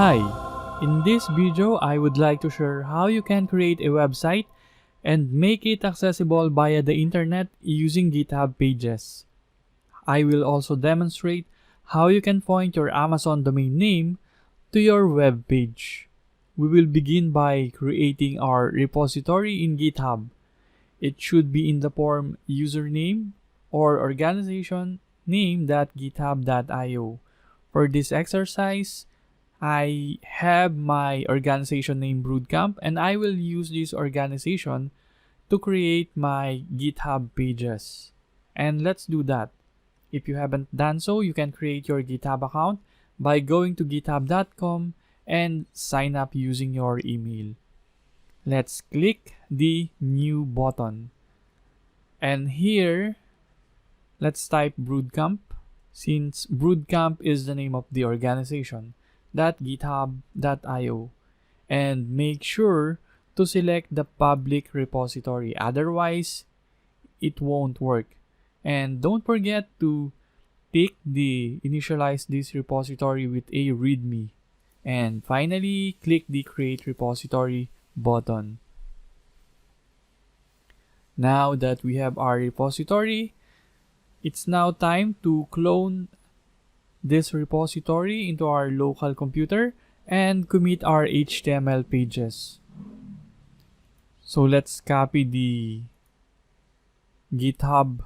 Hi! In this video, I would like to share how you can create a website and make it accessible via the internet using GitHub pages. I will also demonstrate how you can point your Amazon domain name to your web page. We will begin by creating our repository in GitHub. It should be in the form username or organization name.github.io. For this exercise, I have my organization name Broodcamp, and I will use this organization to create my GitHub pages. And let's do that. If you haven't done so, you can create your GitHub account by going to github.com and sign up using your email. Let's click the new button. And here, let's type Broodcamp, since Broodcamp is the name of the organization. .github.io, and make sure to select the public repository, otherwise it won't work. And don't forget to tick the initialize this repository with a readme, and finally click the create repository button. Now that we have our repository, it's now time to clone this repository into our local computer and commit our HTML pages. So let's copy the GitHub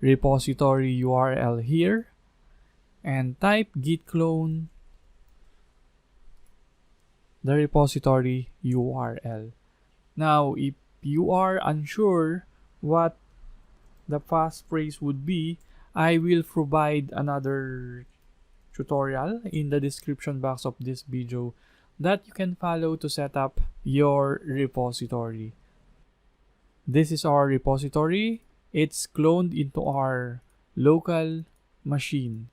repository URL here and type git clone the repository URL. Now, if you are unsure what the passphrase would be, I will provide another tutorial in the description box of this video that you can follow to set up your repository. This is our repository. It's cloned into our local machine.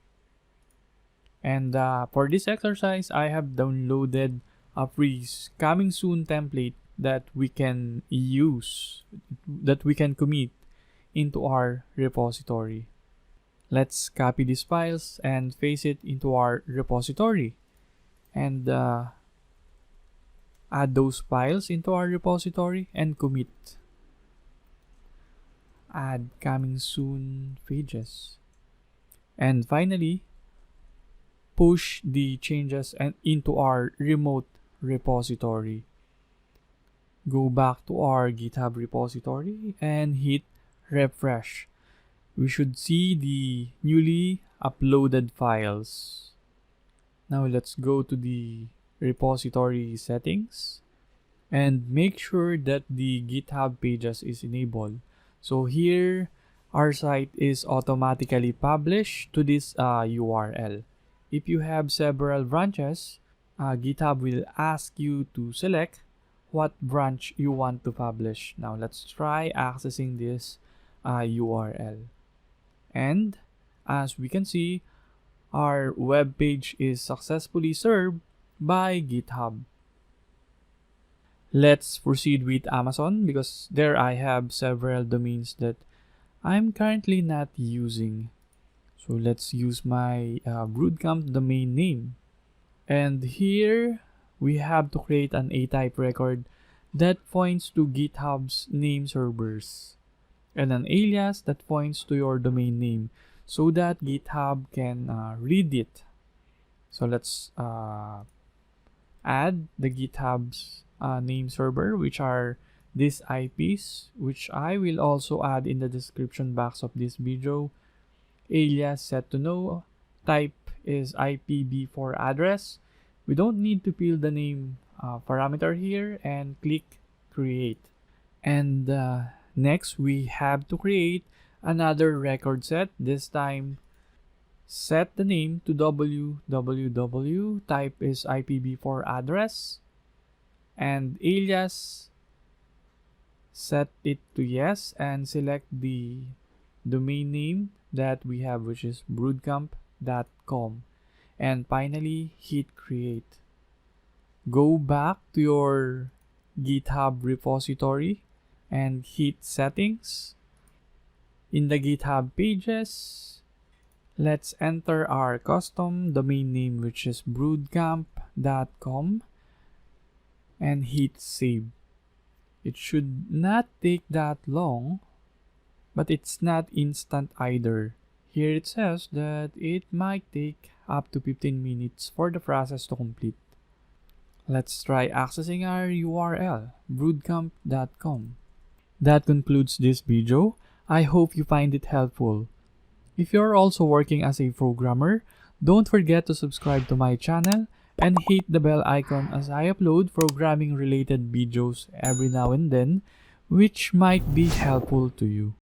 And for this exercise, I have downloaded a free coming soon template that we can use, that we can commit into our repository. Let's copy these files and paste it into our repository, and add those files into our repository and commit. Add coming soon pages, and finally push the changes into our remote repository. Go back to our GitHub repository and hit refresh. We should see the newly uploaded files. Now let's go to the repository settings and make sure that the GitHub pages is enabled. So here, our site is automatically published to this URL. If you have several branches, GitHub will ask you to select what branch you want to publish. Now let's try accessing this URL. And as we can see, our web page is successfully served by GitHub. Let's proceed with Amazon, because there I have several domains that I'm currently not using. So let's use my Broodcamp domain name. And here we have to create an A-type record that points to GitHub's name servers, and an alias that points to your domain name so that GitHub can read it. So let's add the GitHub's name server, which are these IPs, which I will also add in the description box of this video. Alias set to no, type is IPv4 address. We don't need to fill the name parameter here, and click create. And next, we have to create another record set. This time, set the name to www, type is IPv4 address, and alias, set it to yes, and select the domain name that we have, which is broodcamp.com. And finally, hit create. Go back to your GitHub repository and hit settings. In the GitHub pages, let's enter our custom domain name, which is Broodcamp. broodcamp.com and hit save. It should not take that long, but it's not instant either. Here it says that it might take up to 15 minutes for the process to complete. Let's try accessing our URL, broodcamp.com. That concludes this video. I hope you find it helpful. If you're also working as a programmer, don't forget to subscribe to my channel and hit the bell icon as I upload programming related videos every now and then, which might be helpful to you.